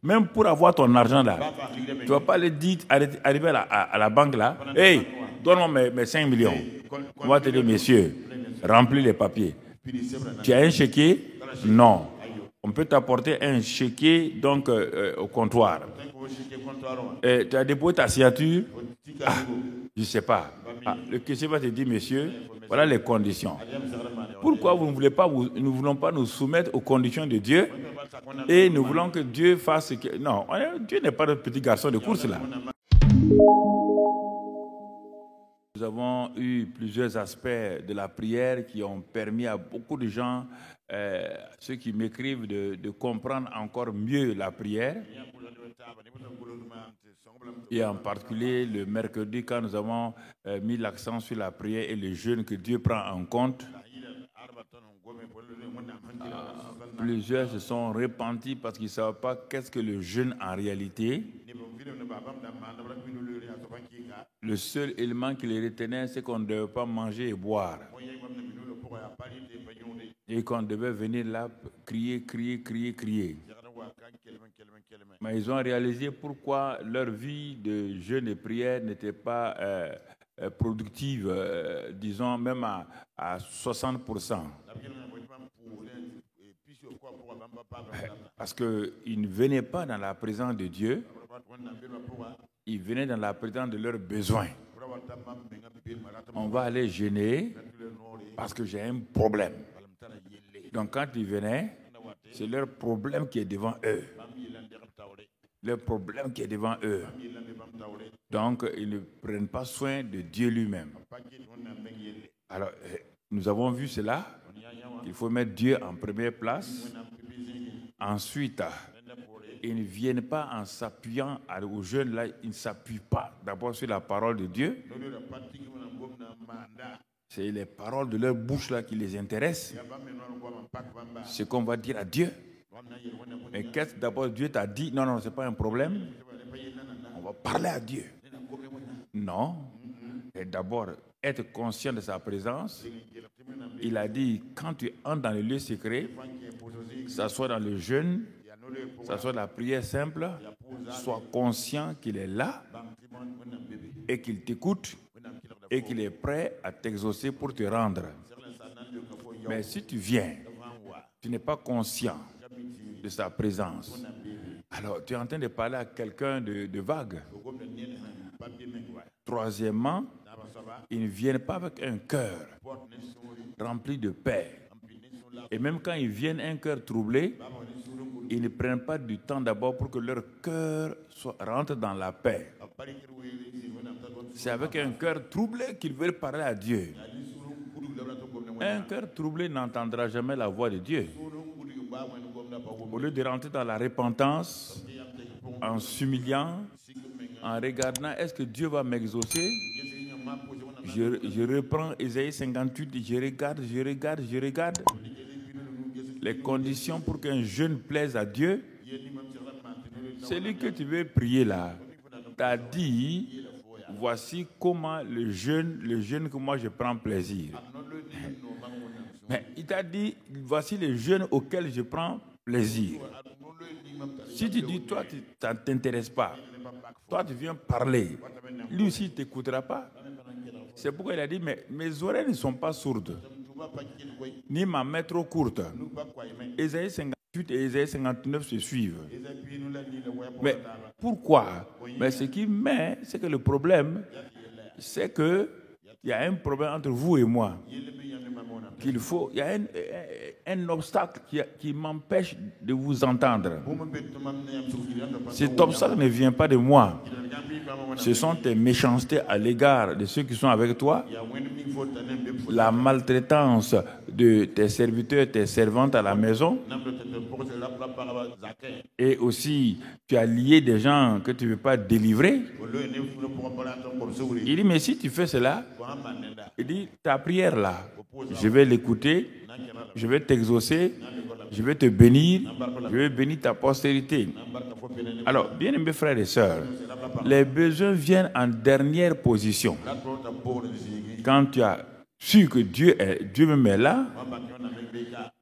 Même pour avoir ton argent là, tu ne vas pas aller dire, arriver à la banque là, hey, donne-moi mes 5 millions. On va te dire, monsieur, remplis les papiers. Tu as un chéquier? Non. On peut t'apporter un chéquier donc, au comptoir. Tu as déposé ta signature? Je ne sais pas. Le caissier va te dire, monsieur, voilà les conditions. Pourquoi nous ne voulons pas nous soumettre aux conditions de Dieu et nous voulons que Dieu fasse ce que... Non, Dieu n'est pas notre petit garçon de course là. Nous avons eu plusieurs aspects de la prière qui ont permis à beaucoup de gens, ceux qui m'écrivent, de comprendre encore mieux la prière. Et en particulier le mercredi, quand nous avons mis l'accent sur la prière et le jeûne que Dieu prend en compte, plusieurs se sont repentis parce qu'ils ne savaient pas qu'est-ce que le jeûne en réalité. Le seul élément qui les retenait, c'est qu'on ne devait pas manger et boire. Et qu'on devait venir là, crier. Mais ils ont réalisé pourquoi leur vie de jeûne et prière n'était pas productive, disons même à 60%. Parce qu'ils ne venaient pas dans la présence de Dieu, ils venaient dans la présence de leurs besoins. On va aller jeûner parce que j'ai un problème. Donc quand ils venaient, c'est leur problème qui est devant eux. Le problème qui est devant eux. Donc, ils ne prennent pas soin de Dieu lui-même. Alors, nous avons vu cela. Il faut mettre Dieu en première place. Ensuite, ils ne viennent pas en s'appuyant aux jeunes là. Ils ne s'appuient pas d'abord sur la parole de Dieu. C'est les paroles de leur bouche là qui les intéressent. Ce qu'on va dire à Dieu. Mais qu'est-ce que d'abord Dieu t'a dit? Non, ce n'est pas un problème. On va parler à Dieu. Non. Et d'abord, être conscient de sa présence. Il a dit, quand tu entres dans le lieu secret, que ce soit dans le jeûne, que ce soit dans la prière simple, sois conscient qu'il est là et qu'il t'écoute et qu'il est prêt à t'exaucer pour te rendre. Mais si tu viens, tu n'es pas conscient de sa présence. Alors, tu es en train de parler à quelqu'un de vague. Troisièmement, ils ne viennent pas avec un cœur rempli de paix. Et même quand ils viennent un cœur troublé, ils ne prennent pas du temps d'abord pour que leur cœur rentre dans la paix. C'est avec un cœur troublé qu'ils veulent parler à Dieu. Un cœur troublé n'entendra jamais la voix de Dieu. Au lieu de rentrer dans la repentance, en s'humiliant, en regardant, est-ce que Dieu va m'exaucer? Je reprends Ésaïe 58, je regarde. Les conditions pour qu'un jeûne plaise à Dieu, c'est lui que tu veux prier là. Tu as dit, voici comment le jeûne que moi je prends plaisir. Mais il t'a dit, voici le jeûne auquel je prends plaisir. Si tu dis, toi, ça ne t'intéresse pas, toi, tu viens parler, lui aussi, il ne t'écoutera pas. C'est pourquoi il a dit, mais mes oreilles ne sont pas sourdes, ni ma main trop courte. Ésaïe 58 et Ésaïe 59 se suivent. Mais pourquoi? Mais ce qui met, c'est que le problème, c'est qu'il y a un problème entre vous et moi. Il y a un obstacle qui m'empêche de vous entendre. Cet obstacle ne vient pas de moi. Ce sont tes méchancetés à l'égard de ceux qui sont avec toi, la maltraitance de tes serviteurs, tes servantes à la maison, et aussi tu as lié des gens que tu ne veux pas délivrer. Il dit, mais si tu fais cela, il dit, ta prière là, je vais l'écouter, je vais t'exaucer, je vais te bénir, je vais bénir ta postérité. Alors, bien-aimés frères et sœurs, les besoins viennent en dernière position. Quand tu as su que Dieu même est là,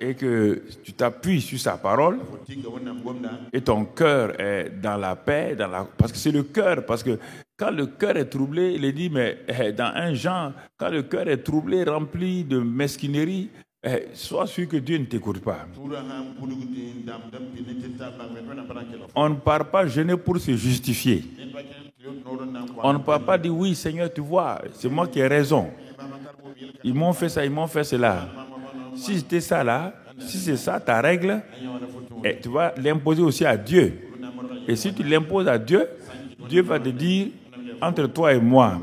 et que tu t'appuies sur sa parole et ton cœur est dans la paix, parce que c'est le cœur, parce que quand le cœur est troublé, il est dit, mais dans 1 Jean, quand le cœur est troublé, rempli de mesquinerie, sois sûr que Dieu ne t'écoute pas. On ne part pas jeûner pour se justifier. On ne part pas dire, oui Seigneur, tu vois, c'est moi qui ai raison. Ils m'ont fait ça, ils m'ont fait cela. Si c'était ça là, si c'est ça ta règle, tu vas l'imposer aussi à Dieu. Et si tu l'imposes à Dieu, Dieu va te dire, entre toi et moi,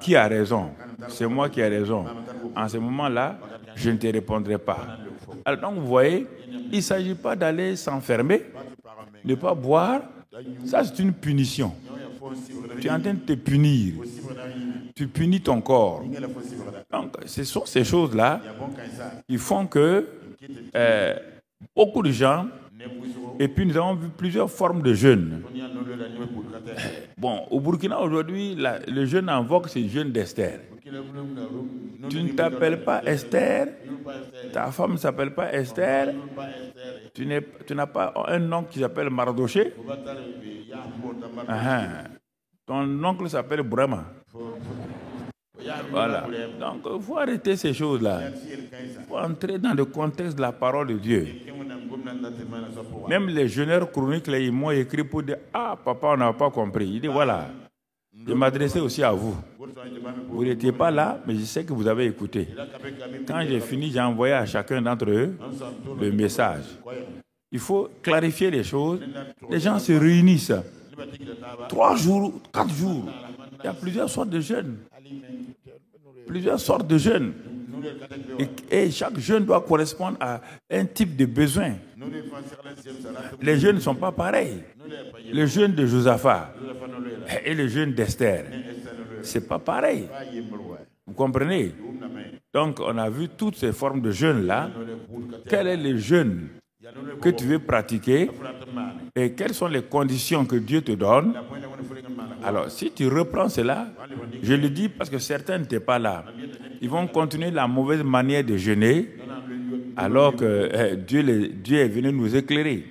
qui a raison? C'est moi qui ai raison. En ce moment-là, je ne te répondrai pas. Alors donc vous voyez, il ne s'agit pas d'aller s'enfermer, ne pas boire. Ça c'est une punition. Tu es en train de te punir. Tu punis ton corps. Donc, ce sont ces choses-là qui font que beaucoup de gens, et puis nous avons vu plusieurs formes de jeûne. Bon, au Burkina aujourd'hui, le jeûne en vogue, c'est le jeûne d'Esther. Tu ne t'appelles pas Esther, ta femme ne s'appelle pas Esther, tu n'as pas un oncle qui s'appelle Mardoché. Ton oncle s'appelle Brahma. Voilà. Donc, il faut arrêter ces choses-là. Il faut entrer dans le contexte de la parole de Dieu. Même les jeûneurs chroniques, là, ils m'ont écrit pour dire, ah, papa, on n'a pas compris. Il dit, voilà, je m'adressais aussi à vous. Vous n'étiez pas là, mais je sais que vous avez écouté. Quand j'ai fini, j'ai envoyé à chacun d'entre eux le message. Il faut clarifier les choses. Les gens se réunissent. 3 jours, 4 jours. Il y a plusieurs sortes de jeûnes. Plusieurs sortes de jeûnes. Et chaque jeûne doit correspondre à un type de besoin. Les jeûnes ne sont pas pareils. Le jeûne de Josaphat et le jeûne d'Esther, c'est pas pareil. Vous comprenez? Donc, on a vu toutes ces formes de jeûne-là. Quel est le jeûne que tu veux pratiquer et quelles sont les conditions que Dieu te donne? Alors, si tu reprends cela, je le dis parce que certains n'étaient pas là. Ils vont continuer la mauvaise manière de jeûner alors que Dieu est venu nous éclairer.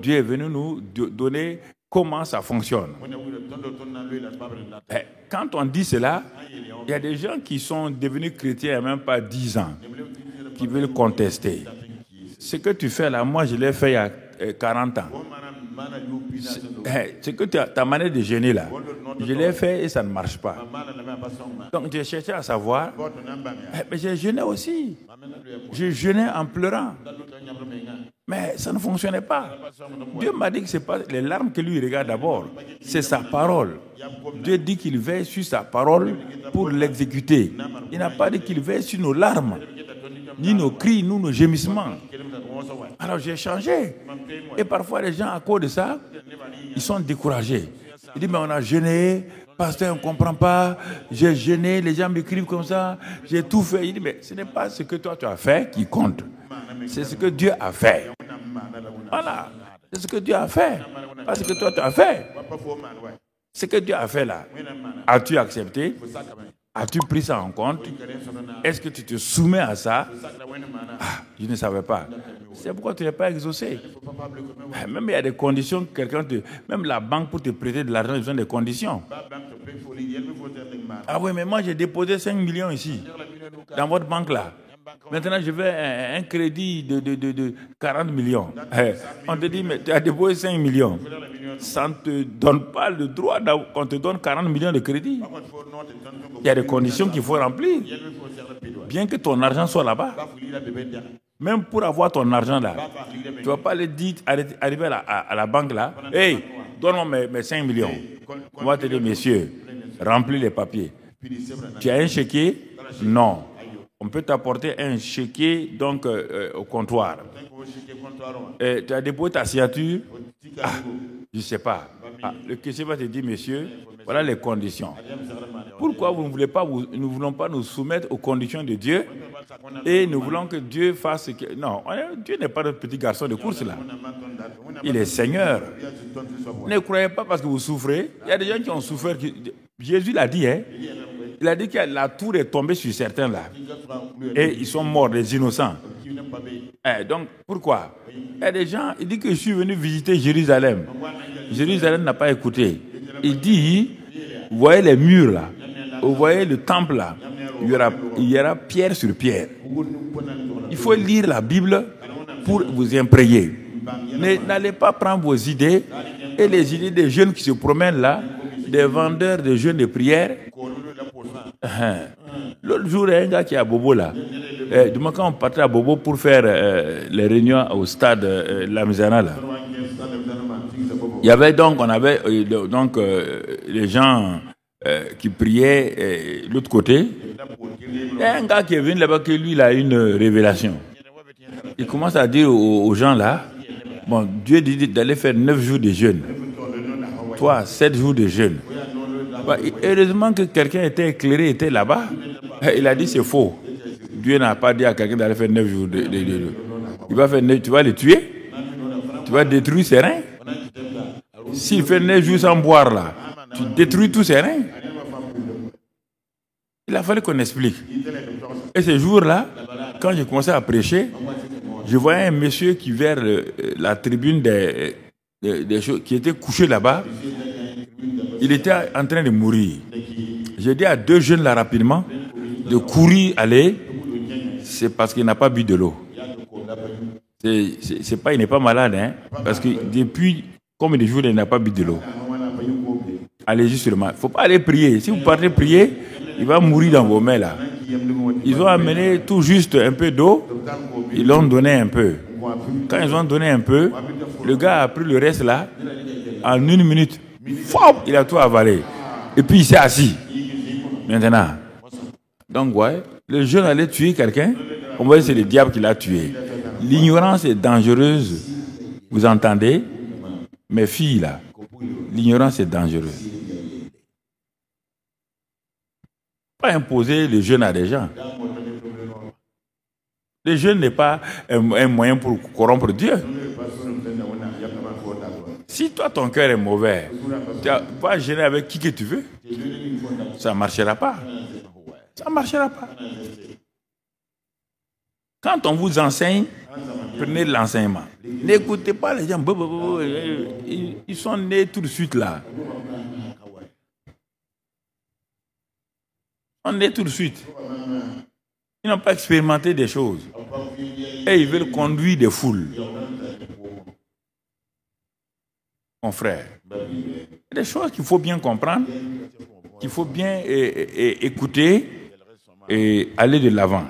Dieu est venu nous donner comment ça fonctionne. Quand on dit cela, il y a des gens qui sont devenus chrétiens il n'y a même pas 10 ans, qui veulent contester. Ce que tu fais là, moi je l'ai fait il y a 40 ans. C'est que ta manière de jeûner là, je l'ai fait et ça ne marche pas. Donc j'ai cherché à savoir, mais j'ai jeûné aussi. J'ai jeûné en pleurant. Mais ça ne fonctionnait pas. Dieu m'a dit que ce n'est pas les larmes que lui regarde d'abord, c'est sa parole. Dieu dit qu'il veille sur sa parole pour l'exécuter. Il n'a pas dit qu'il veille sur nos larmes, ni nos cris, ni nos gémissements. Alors j'ai changé. Et parfois les gens, à cause de ça, ils sont découragés. Ils disent, mais on a jeûné, pasteur, on ne comprend pas, j'ai jeûné, les gens m'écrivent comme ça, j'ai tout fait. Il dit, mais ce n'est pas ce que toi tu as fait qui compte. C'est ce que Dieu a fait. Voilà. C'est ce que Dieu a fait. Pas ce que toi tu as fait. Ce que Dieu a fait là, as-tu accepté? As-tu pris ça en compte? Est-ce que tu te soumets à ça? Je ne savais pas. C'est pourquoi tu n'es pas exaucé. Même il y a des conditions, même la banque pour te prêter de l'argent, ils ont des conditions. Ah oui, mais moi j'ai déposé 5 millions ici, dans votre banque là. Maintenant je veux un crédit de 40 millions. On te dit, mais tu as déposé 5 millions. Ça ne te donne pas le droit qu'on te donne 40 millions de crédit. Il y a des conditions qu'il faut remplir. Bien que ton argent soit là-bas. Même pour avoir ton argent là, tu ne vas pas le dire, arriver à la banque là, hey, donne-moi mes 5 millions. On va te dire, messieurs, remplis les papiers. Tu as un chéquier? Non. On peut t'apporter un chéquier donc, au comptoir. Tu as déposé ta signature? Je ne sais pas. Le caissier va te dire, monsieur, voilà les conditions. Pourquoi nous ne voulons pas nous soumettre aux conditions de Dieu et nous voulons que Dieu fasse ce que... Non, Dieu n'est pas notre petit garçon de course là. Il est Seigneur. Ne croyez pas parce que vous souffrez. Il y a des gens qui ont souffert. Jésus l'a dit, hein. Il a dit que la tour est tombée sur certains là. Et ils sont morts, les innocents. Donc, pourquoi? Il y a des gens, il dit que je suis venu visiter Jérusalem. Jérusalem n'a pas écouté. Il dit, vous voyez les murs là, vous voyez le temple là, il y aura pierre sur pierre. Il faut lire la Bible pour vous imprégner. N'allez pas prendre vos idées et les idées des jeunes qui se promènent là, des vendeurs de jeûnes de prière. L'autre jour, il y a un gars qui est à Bobo là. Quand on partait à Bobo pour faire les réunions au stade Lamizana là, il y avait donc, les gens qui priaient de l'autre côté. Il y a un gars qui est venu là-bas que lui, il a une révélation. Il commence à dire aux gens là, bon, Dieu dit d'aller faire 9 jours de jeûne. Toi, 7 jours de jeûne. Heureusement que quelqu'un était éclairé, était là-bas. Il a dit c'est faux. Dieu n'a pas dit à quelqu'un d'aller faire 9 jours de jeûne. Il va faire 9, tu vas le tuer. Tu vas détruire ses reins. S'il fait 9 jours sans boire là, tu détruis tous ses reins. Il a fallu qu'on explique. Et ce jour-là, quand j'ai commencé à prêcher, je voyais un monsieur qui vers la tribune des choses, qui était couché là-bas. Il était en train de mourir. J'ai dit à 2 jeunes là rapidement de courir, aller. C'est parce qu'il n'a pas bu de l'eau. C'est pas, il n'est pas malade, hein, parce que depuis combien de jours il n'a pas bu de l'eau. Allez justement. Il ne faut pas aller prier. Si vous partez prier, il va mourir dans vos mains là. Ils ont amené tout juste un peu d'eau. Ils l'ont donné un peu. Quand ils ont donné un peu, le gars a pris le reste là. En 1 minute, il a tout avalé. Et puis il s'est assis. Maintenant. Donc, ouais, le jeune allait tuer quelqu'un. On va dire que c'est le diable qui l'a tué. L'ignorance est dangereuse. Vous entendez? Mes filles là, l'ignorance est dangereuse. Pas imposer le jeûne à des gens. Le jeûne n'est pas un moyen pour corrompre Dieu. Si toi, ton cœur est mauvais, tu vas jeûner avec qui que tu veux. Ça ne marchera pas. Ça ne marchera pas. Quand on vous enseigne, prenez l'enseignement. N'écoutez pas les gens. Ils sont nés tout de suite là. On est tout de suite. Ils n'ont pas expérimenté des choses. Et ils veulent conduire des foules. Mon frère, il y a des choses qu'il faut bien comprendre, qu'il faut bien écouter et aller de l'avant.